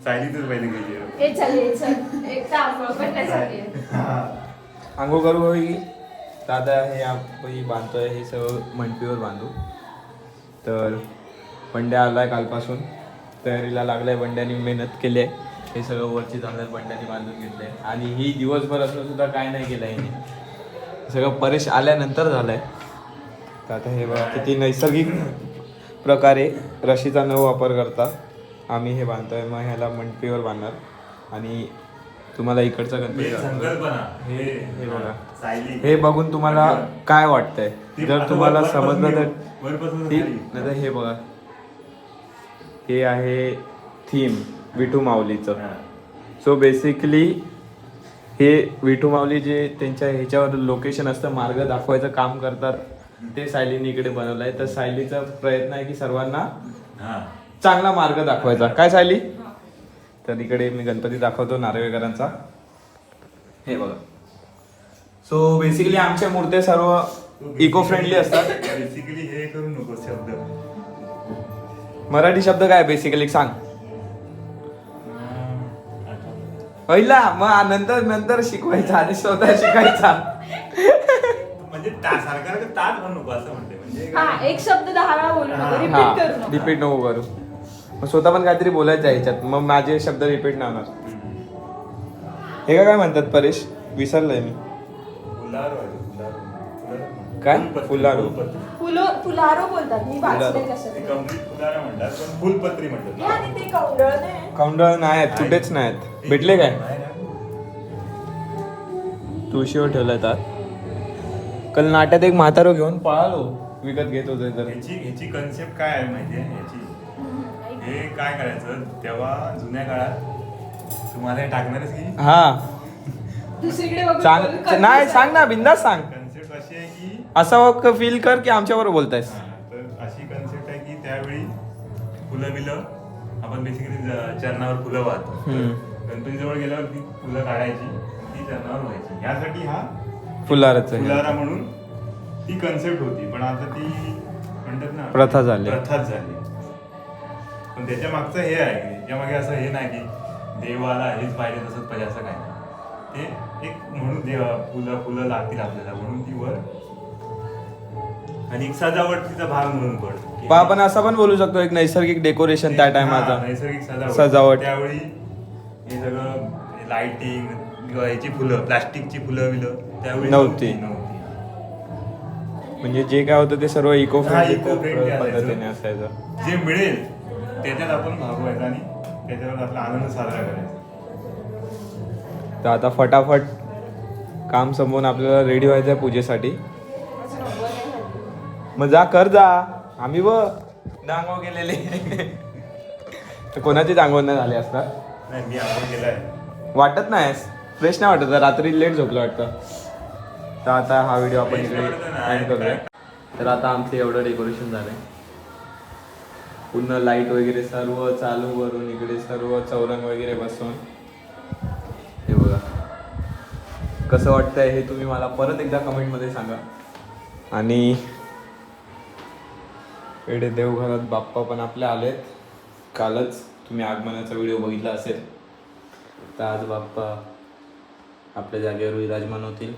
सायलीतच पहिले गेली. हे चल एक तर आंघोळ करण्यासाठी आंघोळ करू होई दादा. हे आपण बांधतोय, हे सगळं मंडपीवर बांधू. तर बंड्या आलाय कालपासून, तयारीला लागलाय. बंड्यानी मेहनत केली आहे. हे सगळं वरची चांगलं बंड्यानी बांधून घेतलंय. आणि ही दिवसभर असून सुद्धा काय नाही केलं आहे. सगळं परेश आल्यानंतर झालंय. तर आता हे बघा किती नैसर्गिक प्रकारे रशीचा न वापर करता आम्ही हे बांधतोय. मग ह्याला मंडपीवर बांधणार. आणि तुम्हाला इकडचा गणपती हे बघा. हे बघून तुम्हाला काय वाटतंय? जर तुम्हाला समजलं तर ठीक, नाही तर हे बघा. हे आहे थीम विठू माऊलीचं. सो बेसिकली हे विठू माऊली जे त्यांच्या ह्याच्यावर लोकेशन असतं, मार्ग दाखवायचं काम करतात, ते सायलीने इकडे बनवलं आहे. तर सायलीचा प्रयत्न आहे की सर्वांना चांगला मार्ग दाखवायचा. काय सायली? तर इकडे मी गणपती दाखवतो नार्वेकरांचा. हे बघा. सो बेसिकली आमच्या मूर्त्या सर्व इको फ्रेंडली असतात. बेसिकली हे करू नको शब्द. मराठी शब्द काय बेसिकली सांग. पहिला मग नंतर शिकवायचा, आधी स्वतः शिकायचा. म्हणजे सारखं ताट म्हणू नको असं म्हणते. म्हणजे हा, एक शब्द 10 वेळा बोलू नको, रिपीट करू नको. रिपीट नको करू. मग स्वतः पण काहीतरी बोलायचं आहे ह्याच्यात, मग माझे शब्द रिपीट नाही होणार. हे काय म्हणतात परेश? विसरलंय मी. काय? फुलारू. फुलारो बोलतात. मी वाचले कसं कंप्लीट फुलारा म्हणतात, पण फुलपत्री म्हणतात. आणि ते कौंडळ नाही. कौंडळ नाही आहेत, कुठेच नाहीत. भेटले काय? तुळशीवर ठेवलाय आत. काल नाट्यात एक म्हातारो घेऊन पळालो, विकत घेत होते. तर ह्याची कन्सेप्ट काय आहे माहितीये? हे काय करायचं तेव्हा जुन्या काळात तुम्हाला हे टाकणारच की दुसरीकडे नाही सांग ना, बिंदास सांग. कन्सेप्ट अशी आहे की असं फील कर की आमच्याबरोबर बोलतायस. तर अशी कन्सेप्ट आहे की त्यावेळी फुलं बिलं आपण बेसिकली चरणावर फुलं वाहतो. गणपती जवळ गेल्यावर ती फुलं काढायची, ती चरणावर व्हायची. यासाठी हा फुलारा म्हणून ती कन्सेप्ट होती. पण आता ती म्हणतात ना प्रथाच झाली. पण त्याच्या मागचं हे आहे की त्याच्या मागे असं हे नाही की देवाला हेच पाहिजे तसंच पाहिजे असं काय. ते एक म्हणून फुलं लागतील आपल्याला म्हणून ती वर, आणि एक सजावटीचा भाग म्हणून पण आपण असं पण बोलू शकतो, एक नैसर्गिक डेकोरेशन त्या टायमाचा. नैसर्गिक सजावट. त्यावेळी हे सगळं लाइटिंग किंवा याची फुलं, प्लास्टिकची फुलं बिलं त्यावेळी नव्हती. म्हणजे जे काय होतं ते सर्व इको फ्रेंडली पद्धतीने असायचं. जे मिळेल त्याच्यात आपण भागवायचं आणि त्याच्यावर आपला आनंद साजरा करायचा. तर आता फटाफट काम संपवून आपल्याला रेडी व्हायचं आहे पूजेसाठी. मग जा कर जा. आम्ही आंघोळ केलेले. तर कोणाचीच आंघोळ नाही झाली असतात. नाही, मी आंघोळ केलाय. वाटत नाही फ्रेश नाही वाटत. रात्री लेट झोपलं वाटतं. तर आता हा व्हिडिओ आपण इकडे एंड करूया. तर आता आमचं एवढं डेकोरेशन झालंय. पूर्ण लाईट वगैरे सर्व चालू करून इकडे सर्व चौरंग वगैरे बसवून. हे बघा कसं वाटतंय हे तुम्ही मला परत एकदा कमेंटमध्ये सांगा. आणि इकडे देवघरात बाप्पा पण आपले आलेत. कालच तुम्ही आगमनाचा व्हिडिओ बघितला असेल. तर आज बाप्पा आपल्या जागेवर विराजमान होतील.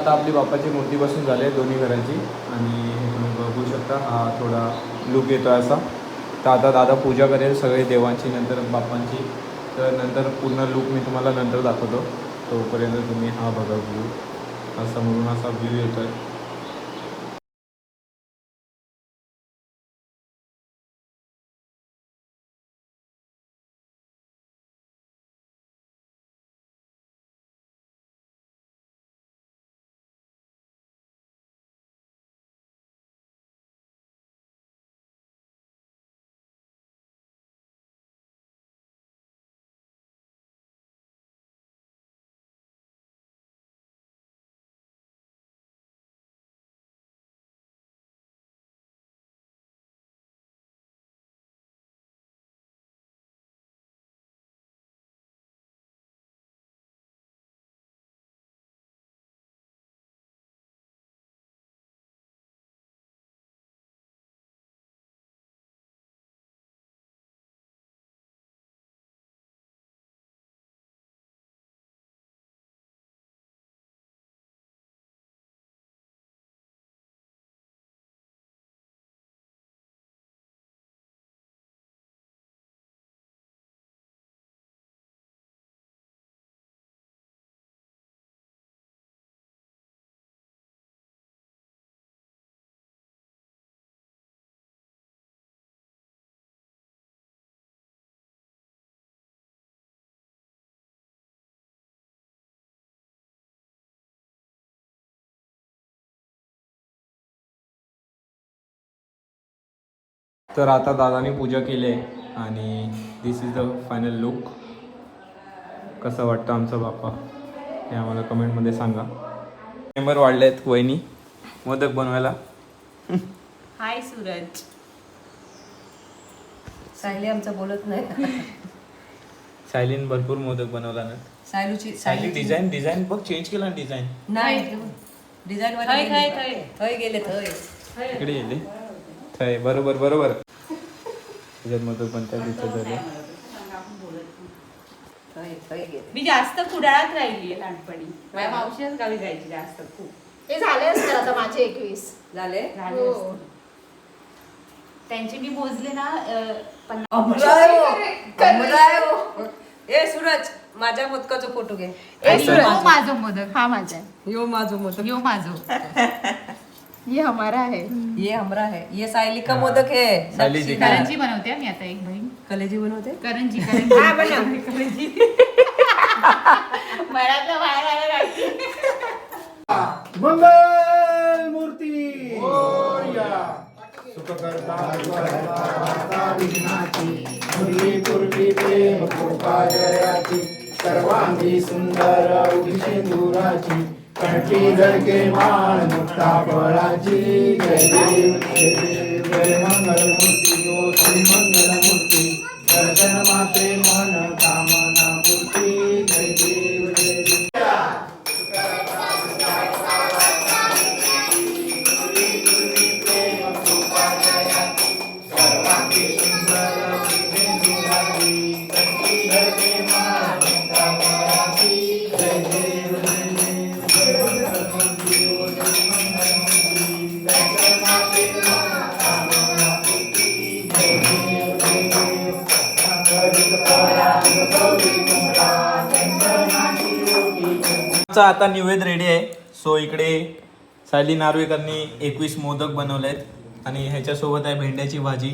आता आपली बाप्पाची मूर्ती बसून झाली आहे दोन्ही घरांची आणि हे तुम्ही बघू शकता हा थोडा लुक येतो असा. तर आता दादा पूजा करेल सगळे देवांची नंतर बाप्पांची. तर नंतर पूर्ण लुक मी तुम्हाला नंतर दाखवतो. तोपर्यंत तुम्ही हा बघा व्ह्यू, हा समोरून असा व्ह्यू येतो आहे. तर आता दादाने पूजा केली आहे आणि दिस इज द फायनल लुक. कसं वाटतं आमचं बाप्पा हे आम्हाला कमेंटमध्ये सांगा. मेंबर वाढले आहेत वहिनी मोदक बनवायला. हाय सूरज. सायली आमचं बोलत नाही. सायलीन भरपूर मोदक बनवला ना. सायली डिझाईन बघ चेंज केला ना डिझाईन. नाही डिझाईन थय गेले थय इकडे गेले थय. बरोबर त्याच्यात मोदक बनतात तिथे झाले. थय गेले. मी जास्त कुडाळात राहिली लहानपणी. माझ्या मावशीच गावी जायची जास्त खूप. ते झाले असते आता माझे 21 झाले. हो. त्यांचे मी मोजले ना 50. ए सूरज माझ्या मोदकाचा फोटो घे. माझं मोदक हा माझा आहे. यो माझो मोदक. यो माझं. ये हमारा है. ये हमरा है. ये सायली का मोदक है. सायली जी करंजी बनवते मी आता एक बहीण. कलेजी बनवते. करंजी करंजी. मराठला बाहेर आला राहते. मंगल मूर्ती मोरया. सुखकर्ता दुःखहर्ता विघ्नाची मुरली पूर्वी प्रेम कृपा जयाची सर्वांगी सुंदर उदिशेंदुराची कंठी झळके माळ मुक्ता फळाची. जय देव जय देव जय मंगल मूर्ती ओ श्री मंगल मूर्ती दर्शन माते मन कामना मूर्ती. जय देव जय देव. आता निवेद रेडी आहे. सो इकडे सायली नार्वेकरनी 21 मोदक बनवले आहेत आणि ह्याच्यासोबत आहे भेंड्याची भाजी,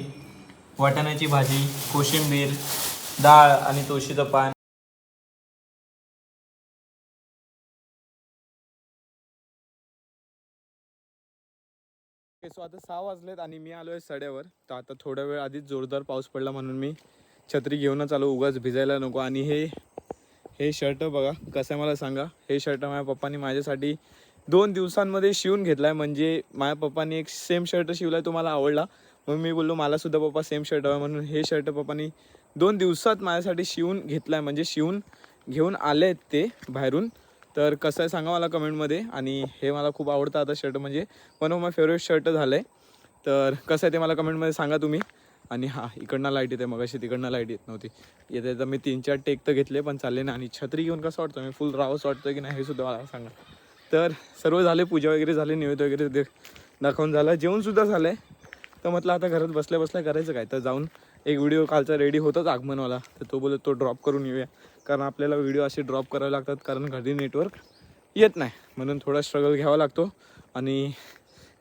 वाटाण्याची भाजी, कोशिंबीर, डाळ आणि तुळशीचं पान. सो आता 6 वाजलेत आणि मी आलो आहे सड्यावर. तर आता थोड्या वेळ आधीच जोरदार पाऊस पडला म्हणून मी छत्री घेऊनच आलो, उगाच भिजायला नको. आणि हे शर्ट बघा कसं आहे मला सांगा. हे शर्ट माझ्या पप्पांनी माझ्यासाठी 2 दिवसांमध्ये शिवून घेतला आहे. म्हणजे माझ्या पप्पांनी एक सेम शर्ट शिवला आहे, तो मला आवडला. मग मी बोललो मलासुद्धा पप्पा सेम शर्ट हवा, म्हणून हे शर्ट पप्पांनी 2 दिवसात माझ्यासाठी शिवून घेतला आहे. म्हणजे शिवून घेऊन आले आहेत ते बाहेरून. तर कसं आहे सांगा मला कमेंटमध्ये. आणि हे मला खूप आवडतं आता शर्ट, म्हणजे one of my favourite shirt झालं आहे. तर कसं आहे ते मला कमेंटमध्ये सांगा तुम्ही. आणि हां इकडनं लाईट येते, मग अशी तिकडनं लाईट येत नव्हती. येते तर मी 3-4 टेक तर घेतले पण चालले नाही. आणि छत्री घेऊन कसं वाटतं, मी फुल रावस वाटतं की नाही हे सुद्धा मला सांगा. तर सर्व झाले, पूजा वगैरे झाली, नैवेद्य वगैरे दाखवून झालं, जेवणसुद्धा झालं आहे. तर म्हटलं आता घरात बसल्या बसल्या करायचं काय, तर जाऊन एक व्हिडिओ कालचा रेडी होताच आगमनवाला, तर तो बोलत तो ड्रॉप करून येऊया. कारण आपल्याला व्हिडिओ असे ड्रॉप करावे लागतात, कारण घरी नेटवर्क येत नाही, म्हणून थोडा स्ट्रगल घ्यावा लागतो. आणि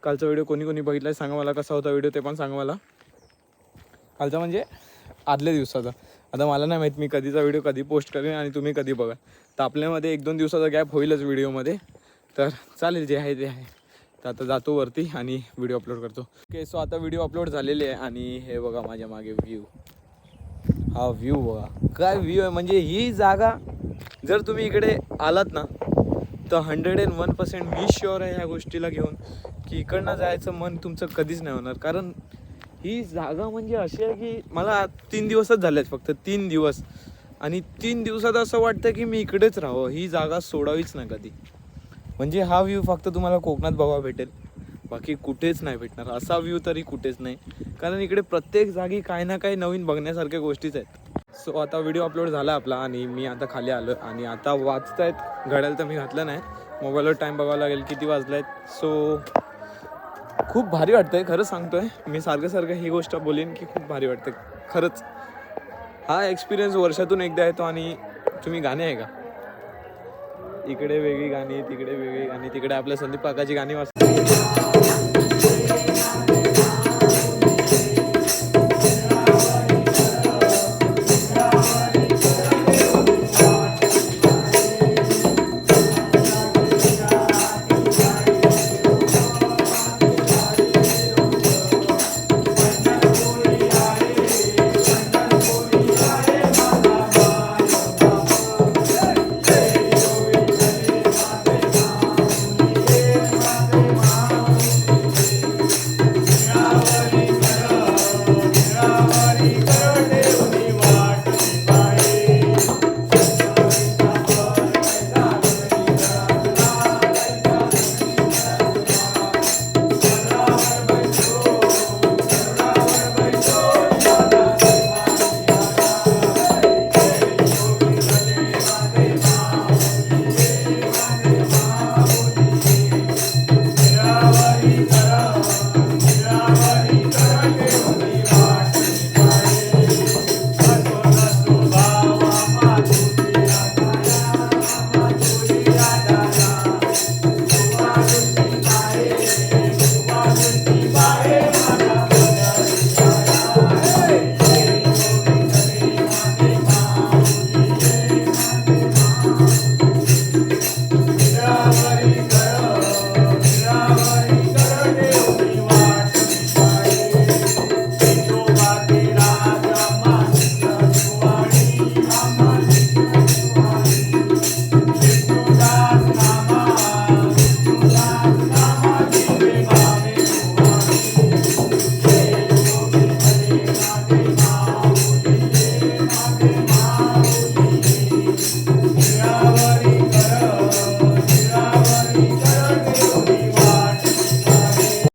कालचा व्हिडिओ कोणी कोणी बघितला आहे सांगा मला, कसा होता व्हिडिओ ते पण सांगा मला. कालचा म्हणजे आदल्या दिवसाचा. आता मला नाही माहीत मी कधीचा व्हिडिओ कधी पोस्ट करेन आणि तुम्ही कधी बघा, तर आपल्यामध्ये 1-2 दिवसाचा गॅप होईलच व्हिडिओमध्ये. तर चालेल, जे आहे ते आहे. तर आता जातो वरती आणि व्हिडिओ अपलोड करतो. ओके, सो आता व्हिडिओ अपलोड झालेले आहे आणि हे बघा माझ्या मागे व्ह्यू. हा व्ह्यू बघा, काय व्ह्यू आहे. म्हणजे ही जागा जर तुम्ही इकडे आलात ना, तर 101% मी शुअर आहे ह्या गोष्टीला घेऊन की इकडनं जायचं मन तुमचं कधीच नाही होणार. कारण ही जागा म्हणजे अशी आहे की मला 3 दिवसच झाले आहेत, फक्त 3 दिवस, आणि 3 दिवसात असं वाटतं की मी इकडेच राहावं, ही जागा सोडावीच नाही कधी. म्हणजे हा व्ह्यू फक्त तुम्हाला कोकणात बघावा भेटेल, बाकी कुठेच नाही भेटणार. असा व्ह्यू तरी कुठेच नाही, कारण इकडे प्रत्येक जागी काही ना काही नवीन बघण्यासारख्या गोष्टीच आहेत. सो आता व्हिडिओ अपलोड झाला आपला आणि मी आता खाली आलो आणि आता वाजत आहेत, घड्याळ तर मी घातलं नाही, मोबाईलवर टाईम बघावं लागेल किती वाजलं आहेत. सो खूप भारी वाटतंय, खरंच सांगतोय मी, सारखं ही गोष्ट बोलेन की खूप भारी वाटतं खरंच. हा एक्सपिरियन्स वर्षातून एकदा येतो. आणि तुम्ही गाणे आहे का, इकडे वेगळी गाणी, तिकडे वेगळी गाणी, तिकडे आपल्या संदीप काकाची गाणी वाजतात.